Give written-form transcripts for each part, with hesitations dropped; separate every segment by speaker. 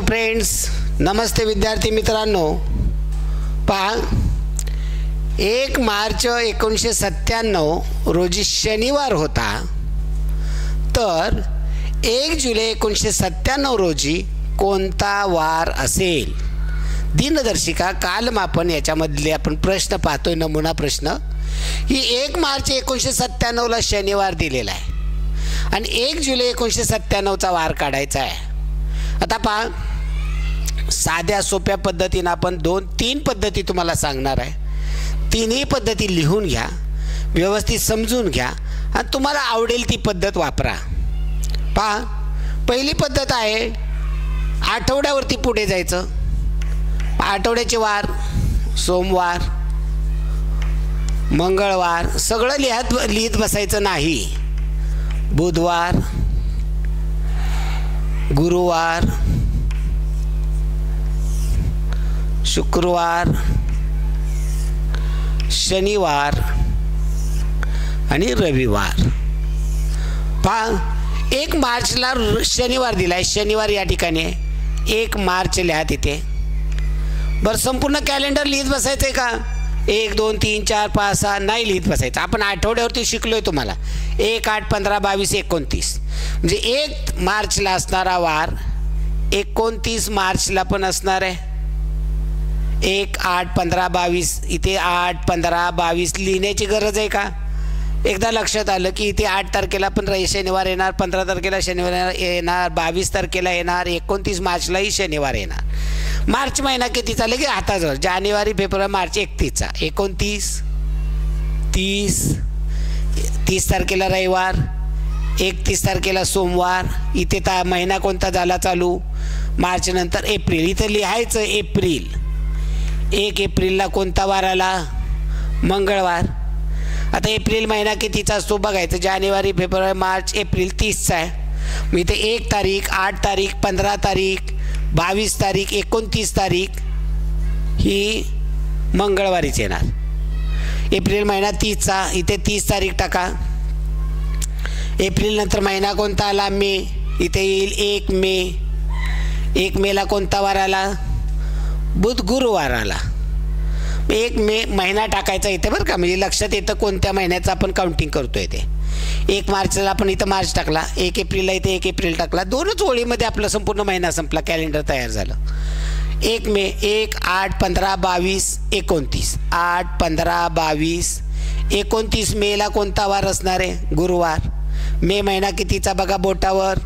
Speaker 1: Hello friends, नमस्ते विद्यार्थी मित्रांनो. पहा, 1 मार्च 1997 रोजी शनिवार होता, तर 1 जुलै 1997 रोजी कोणता वार असेल? दिनदर्शिका कालमापन याच्यामधले आपण प्रश्न पाहतोय, नमुना प्रश्न. ही 1 मार्च 1997ला शनिवार दिलेला आहे आणि 1 जुलै 1997चा वार काढायचा आहे. आता पहा, साध्या सोप्या पद्धतीने आपण 2-3 पद्धती तुम्हाला सांगणार आहे. तिन्ही पद्धती लिहून घ्या, व्यवस्थित समजून घ्या आणि तुम्हाला आवडेल ती पद्धत वापरा. पहा, पहिली पद्धत आहे आठवड्यावरती पुढे जायचं. आठवड्याचे वार सोमवार, मंगळवार सगळं लिहित बसायचं नाही. बुधवार, गुरुवार, शुक्रवार, शनिवार आणि रविवार. पहा, 1 मार्चला शनिवार दिलाय. शनिवार या ठिकाणी 1 मार्च लिहा तिथे. बरं, संपूर्ण कॅलेंडर लिहित बसायचं आहे का? 1, 2, 3, 4, 5, 6 नाही लिहित बसायचं. आपण आठवड्यावरती शिकलोय तुम्हाला. 1, 8, 15, 22, 29 म्हणजे 1 मार्चला असणारा वार 29 मार्चला पण असणार आहे. 1, 8, 15, 22 इथे 8, 15, 22 लिहिण्याची गरज आहे का? एकदा लक्षात आलं की इथे 8 तारखेला पण शनिवार येणार, 15 तारखेला शनिवार येणार, 22 तारखेला येणार, 29 मार्चलाही शनिवार येणार. मार्च महिना किती चालले की हाताजवळ. जानेवारी, फेब्रुवारी, मार्च 31चा 29, 30 तारखेला रविवार, 31 तारखेला सोमवार. इथे महिना कोणता झाला चालू? मार्च नंतर एप्रिल. इथं लिहायचं एप्रिल. 1 एप्रिलला कोणता वार आला? मंगळवार. आता एप्रिल महिना कितीचा असतो बघायचं. जानेवारी, फेब्रुवारी, मार्च, एप्रिल 30चा आहे. मग इथे 1 तारीख, 8 तारीख, 15 तारीख, 22 तारीख, 29 तारीख ही मंगळवारीच येणार. एप्रिल महिना 30चा, इथे 30 तारीख टाका. एप्रिल नंतर महिना कोणता आला? मे. इथे येईल 1 मे. 1 मेला कोणता वार आला? गुरुवार आला. 1 मे महिना टाकायचा इथे बरं का, म्हणजे लक्षात येतं कोणत्या महिन्याचं आपण काउंटिंग करतोय ते. 1 मार्चला आपण इथं मार्च टाकला, 1 एप्रिलला इथे 1 एप्रिल टाकला. 2च ओळीमध्ये आपला संपूर्ण महिना संपला, कॅलेंडर तयार झालं. 1 मे, 1, 8, 15, 22, 29. 8, 15, 22, 29 मेला कोणता वार असणार आहे? गुरुवार. मे महिना कितीचा बघा बोटावर?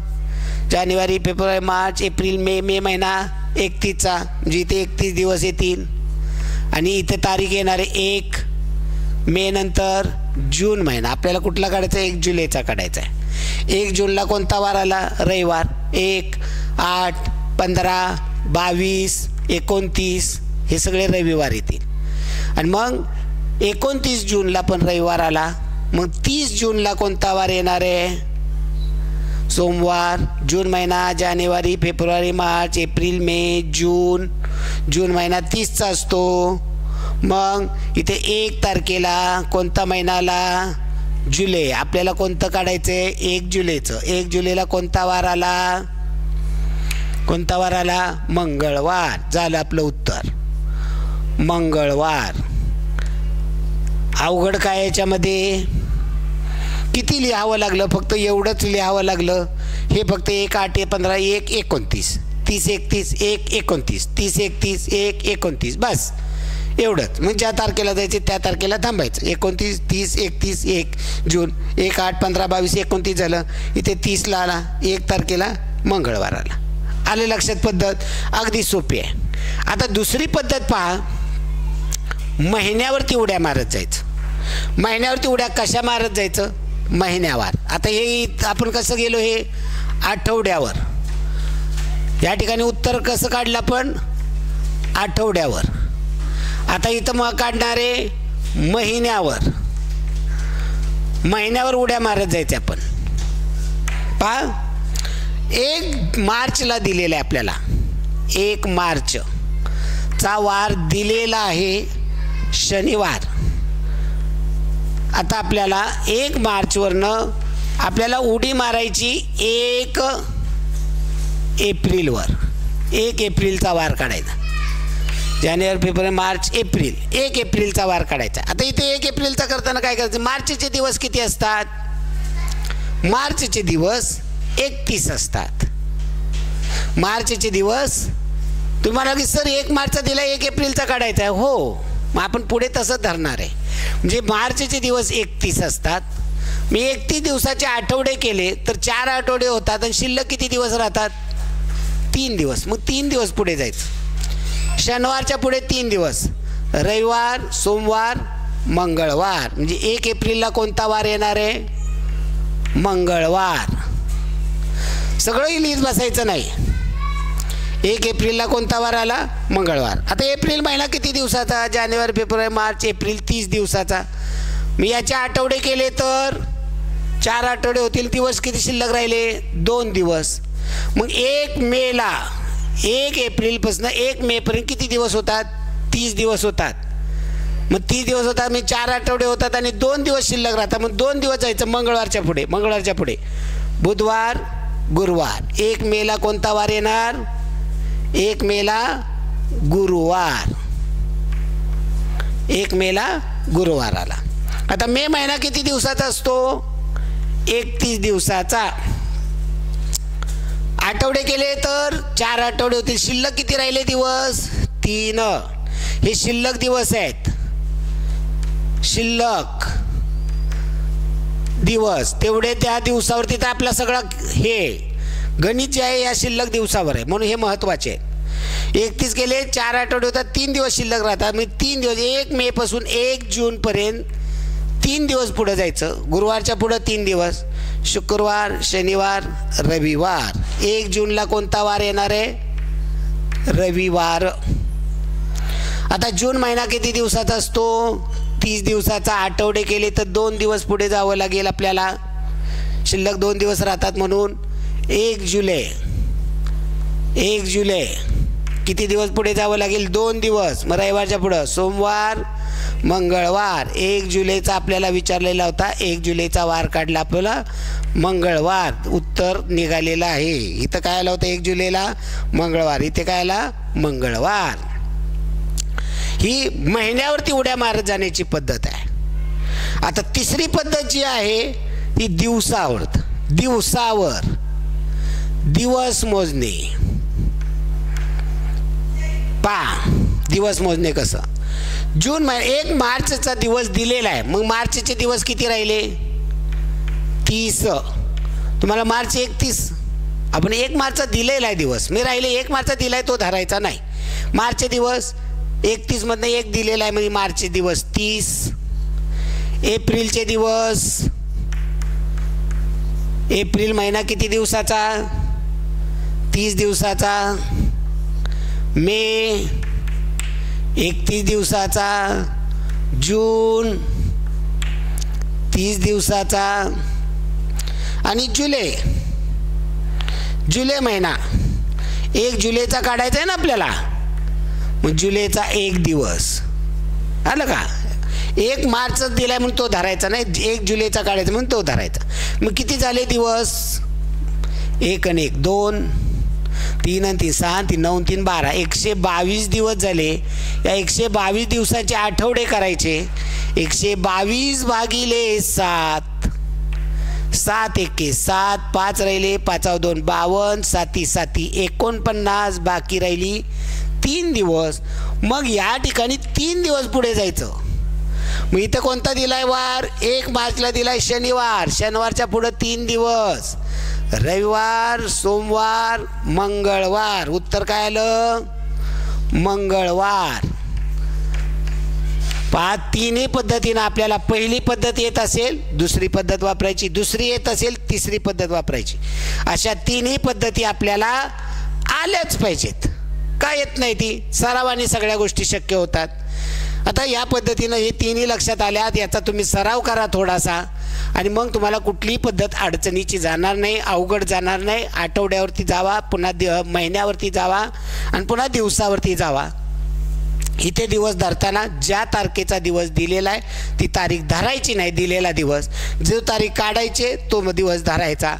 Speaker 1: जानेवारी, फेब्रुवारी, मार्च, एप्रिल, मे. मे महिना 31चा, म्हणजे इथे 31 दिवस येतील. आणि इथे तारीख येणार आहे 1 मे. नंतर जून महिना आपल्याला कुठला काढायचा? 1 जुलैचा काढायचा आहे. 1 जूनला कोणता वार आला? रविवार. 1, 8, 15, 22, 29 हे सगळे रविवार येतील. आणि मग 29 जूनला पण रविवार आला. मग 30 जूनला कोणता वार येणार आहे? सोमवार. जून महिना जानेवारी, फेब्रुवारी, मार्च, एप्रिल, मे, जून. जून महिना 30चा असतो. मग इथे 1 तारखेला कोणता महिना आला? जुलै. आपल्याला कोणतं काढायचं आहे? 1 जुलैचं. 1 जुलैला कोणता वार आला? कोणता वार आला? मंगळवार. झालं आपलं उत्तर, मंगळवार. अवघड काय याच्यामध्ये? किती लिहावं लागलं? फक्त एवढंच लिहावं लागलं. हे फक्त 1, 8, 15, 1, 29, 30, 31, 1, 29, 30, 31, 1, 29 बस एवढंच. मग ज्या तारखेला जायचे त्या तारखेला थांबायचं. 29, 30, 31, 1 जून. 1, 8, 15, 22, 29 झालं. इथे 30ला आला, 1 तारखेला मंगळवार आला. आले लक्षात? पद्धत अगदी सोपी आहे. आता दुसरी पद्धत पहा, महिन्यावरती उड्या मारत जायचं. महिन्यावरती उड्या कशा मारत जायचं? महिन्यावर. आता हे आपण कसं गेलो? हे आठवड्यावर. या ठिकाणी उत्तर कसं काढलं आपण? आठवड्यावर. आता इथं मग काढणार आहे महिन्यावर. महिन्यावर उड्या मारत जायचे आपण. पहा, 1 मार्चला दिलेलं आहे आपल्याला. 1 मार्चचा वार दिलेला आहे शनिवार. आता आपल्याला 1 मार्चवरनं आपल्याला उडी मारायची 1 एप्रिलवर. 1 एप्रिलचा वार काढायचा. जानेवारी फेब्रुवारी मार्च एप्रिल 1 एप्रिलचा वार काढायचा. आता इथे 1 एप्रिलचा करताना काय करायचं, मार्चचे दिवस किती असतात, मार्चचे दिवस 31 असतात. मार्चचे दिवस तुम्हाला की सर 1 मार्चचा दिला 1 एप्रिलचा काढायचा आहे, हो मग आपण पुढे तसंच धरणार आहे. म्हणजे मार्चचे दिवस 31 असतात. मी 31 दिवसाचे आठवडे केले तर 4 आठवडे होतात आणि शिल्लक किती दिवस राहतात, 3 दिवस. मग 3 दिवस पुढे जायचं. शनिवारच्या पुढे 3 दिवस, रविवार सोमवार मंगळवार. म्हणजे 1 एप्रिलला कोणता वार येणार आहे, मंगळवार. सगळंही लिहित बसायचं नाही. 1 एप्रिलला कोणता वार आला, मंगळवार. आता एप्रिल महिना किती दिवसाचा, जानेवारी फेब्रुवारी मार्च एप्रिल 30 दिवसाचा. मी याचे आठवडे केले तर 4 आठवडे होतील. दिवस किती शिल्लक राहिले, 2 दिवस. मग 1 मेला 1 एप्रिलपासून 1 मेपर्यंत किती दिवस होतात, 30 दिवस होतात. मग 30 दिवस होतात, मी 4 आठवडे होतात आणि 2 दिवस शिल्लक राहतात. मग 2 दिवस जायचं मंगळवारच्या पुढे. मंगळवारच्या पुढे बुधवार गुरुवार. 1 मेला कोणता वार येणार, 1 मेला गुरुवार. 1 मेला गुरुवार आला. आता मे महिना किती दिवसाचा असतो, 31 दिवसाचा. आठवडे केले तर 4 आठवडे होतील. शिल्लक किती राहिले दिवस, 3. हे शिल्लक दिवस आहेत, शिल्लक दिवस. तेवढे त्या दिवसावरती तर आपला सगळा हे गणित जे आहे या शिल्लक दिवसावर आहे, म्हणून हे महत्त्वाचे आहे. 31 केले 4 आठवडे होतात, 3 दिवस शिल्लक राहतात. म्हणजे 3 दिवस 1 मे पासून 1 जून पर्यंत 3 दिवस पुढे जायचं. गुरुवारच्या पुढं 3 दिवस, शुक्रवार शनिवार रविवार. 1 जूनला कोणता वार येणार आहे, रविवार. आता जून महिना किती दिवसाचा असतो, 30 दिवसाचा. आठवडे केले तर 2 दिवस पुढे जावं लागेल आपल्याला, शिल्लक 2 दिवस राहतात म्हणून. 1 जुलै 1 जुलै किती दिवस पुढे जावं लागेल, 2 दिवस. मग रविवारच्या पुढं सोमवार मंगळवार. 1 जुलैचा आपल्याला विचारलेला होता, 1 जुलैचा वार काढला आपल्याला मंगळवार. उत्तर निघालेलं आहे. इथं काय आलं होतं 1 जुलैला मंगळवार, इथे काय आला मंगळवार. ही महिन्यावरती उड्या मारत जाण्याची पद्धत आहे. आता तिसरी पद्धत जी आहे ती दिवसावर दिवस मोजणे. दिवस मोजणे कसं, जून महिना 1 मार्चचा दिवस दिलेला आहे. मग मार्चचे दिवस किती राहिले, 30. तुम्हाला मार्च 31, आपण 1 मार्चचा दिलेला आहे दिवस. मी राहिले 1 मार्चचा दिला आहे तो धरायचा नाही. मार्चचे दिवस 31 मधनं 1 दिलेला आहे म्हणजे मार्चचे दिवस 30. एप्रिलचे दिवस, एप्रिल महिना किती दिवसाचा, 30 दिवसाचा. मे 31 दिवसाचा. जून 30 दिवसाचा. आणि जुलै महिना 1 जुलैचा काढायचा आहे ना आपल्याला, मग जुलैचा 1 दिवस आलं का. 1 मार्चच दिलाय म्हणून तो धरायचा नाही, 1 जुलैचा काढायचा म्हणून तो धरायचा. मग किती झाले दिवस, 1 आणि 1 2, 3 आणि 3 6 आणि 3 9 3 12, 122 दिवस झाले. या 122 दिवसाचे आठवडे करायचे. 122 भागिले 7, 7 एके 7, 5 राहिले, 5 2 52, 7 7 49, बाकी राहिली 3 दिवस. मग या ठिकाणी 3 दिवस पुढे जायचं. मग इथं कोणता दिलाय वार, 1 मार्चला दिलाय शनिवार. शनिवारच्या पुढं 3 दिवस, रविवार सोमवार मंगळवार. उत्तर काय आलं, मंगळवार. 3ही पद्धतीनं आपल्याला पहिली पद्धत येत असेल दुसरी पद्धत वापरायची, दुसरी येत असेल तिसरी पद्धत वापरायची. अशा 3ही पद्धती आपल्याला आल्याच पाहिजेत. का येत नाही ती, सरावाने सगळ्या गोष्टी शक्य होतात. आता या पद्धतीनं हे 3ही लक्षात आल्यात. याचा तुम्ही सराव करा थोडासा आणि मग तुम्हाला कुठलीही पद्धत अडचणीची जाणार नाही, अवघड जाणार नाही. आठवड्यावरती जावा, पुन्हा महिन्यावरती जावा आणि पुन्हा दिवसावरती जावा. इथे दिवस धरताना ज्या तारखेचा दिवस दिलेला आहे ती तारीख धरायची नाही, दिलेला दिवस. जो तारीख काढायचे तो दिवस धरायचा.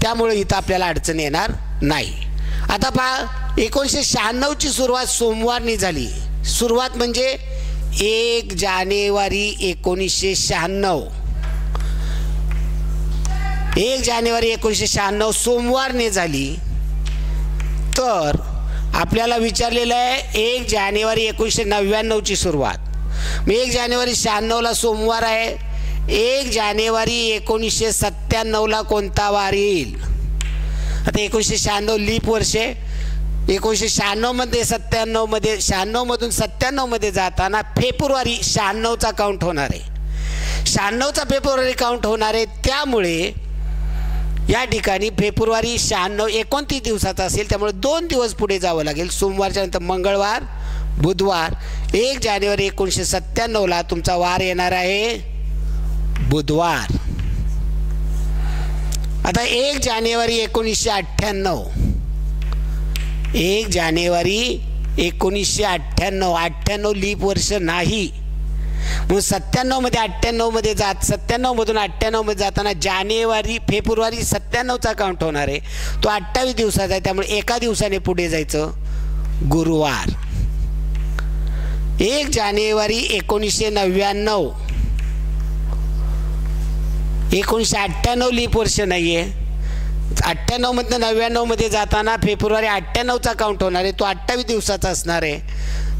Speaker 1: त्यामुळे इथं आपल्याला अडचण येणार नाही. आता पहा, 1996ची सुरुवात सोमवारनी झाली. सुरुवात म्हणजे 1 जानेवारी 1996. 1 जानेवारी 1996 सोमवारने झाली. तर आपल्याला विचारलेलं आहे 1 जानेवारी 1999ची सुरुवात. मग 1 जानेवारी 96ला सोमवार आहे. 1 जानेवारी 1997ला कोणता वार येईल? आता 1996 लीप वर्ष. 1996मध्ये 97मध्ये 96मधून 97मध्ये जाताना फेब्रुवारी 96चा काउंट होणार आहे. 96चा फेब्रुवारी काउंट होणार आहे. त्यामुळे या ठिकाणी फेब्रुवारी 96 29 दिवसाचा असेल. त्यामुळे 2 दिवस पुढे जावं लागेल. सोमवारच्या नंतर मंगळवार, बुधवार. 1 जानेवारी 1997ला तुमचा वार येणार आहे बुधवार. आता 1 जानेवारी 1998. 1 जानेवारी 1998. 98 लीप वर्ष नाही. मग 97मध्ये 98मध्ये जात 97मधून 98मध्ये जाताना जानेवारी फेब्रुवारी 97चा काउंट होणार आहे. तो 28 दिवसाचा आहे. त्यामुळे एका दिवसाने पुढे जायचं गुरुवार. 1 जानेवारी 1999. 1998 लीप वर्ष नाही आहे. 98मधनं 99मध्ये जाताना फेब्रुवारी 98चा काउंट होणार आहे. तो 28 दिवसाचा असणार आहे.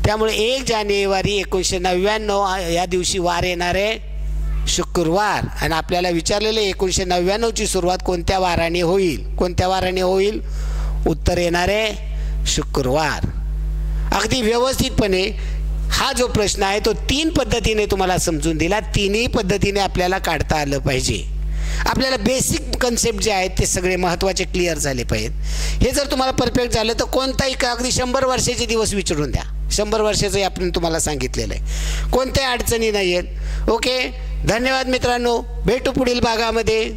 Speaker 1: त्यामुळे 1 जानेवारी 1999 या दिवशी वार येणार आहे शुक्रवार. आणि आपल्याला विचारलेले 1999ची सुरुवात कोणत्या वाराने होईल? कोणत्या वाराने होईल? उत्तर येणार आहे शुक्रवार. अगदी व्यवस्थितपणे हा जो प्रश्न आहे तो 3 पद्धतीने तुम्हाला समजून दिला. तिन्ही पद्धतीने आपल्याला काढता आलं पाहिजे. आपल्याला बेसिक कन्सेप्ट जे आहेत ते सगळे महत्त्वाचे क्लिअर झाले पाहिजेत. हे जर तुम्हाला परफेक्ट झालं तर कोणताही अगदी 100 वर्षाचे दिवस विचारून द्या. 100 वर्षाचं आपण तुम्हाला सांगितलेलं आहे. कोणत्याही अडचणी नाही आहेत. ओके, धन्यवाद मित्रांनो. भेटू पुढील भागामध्ये.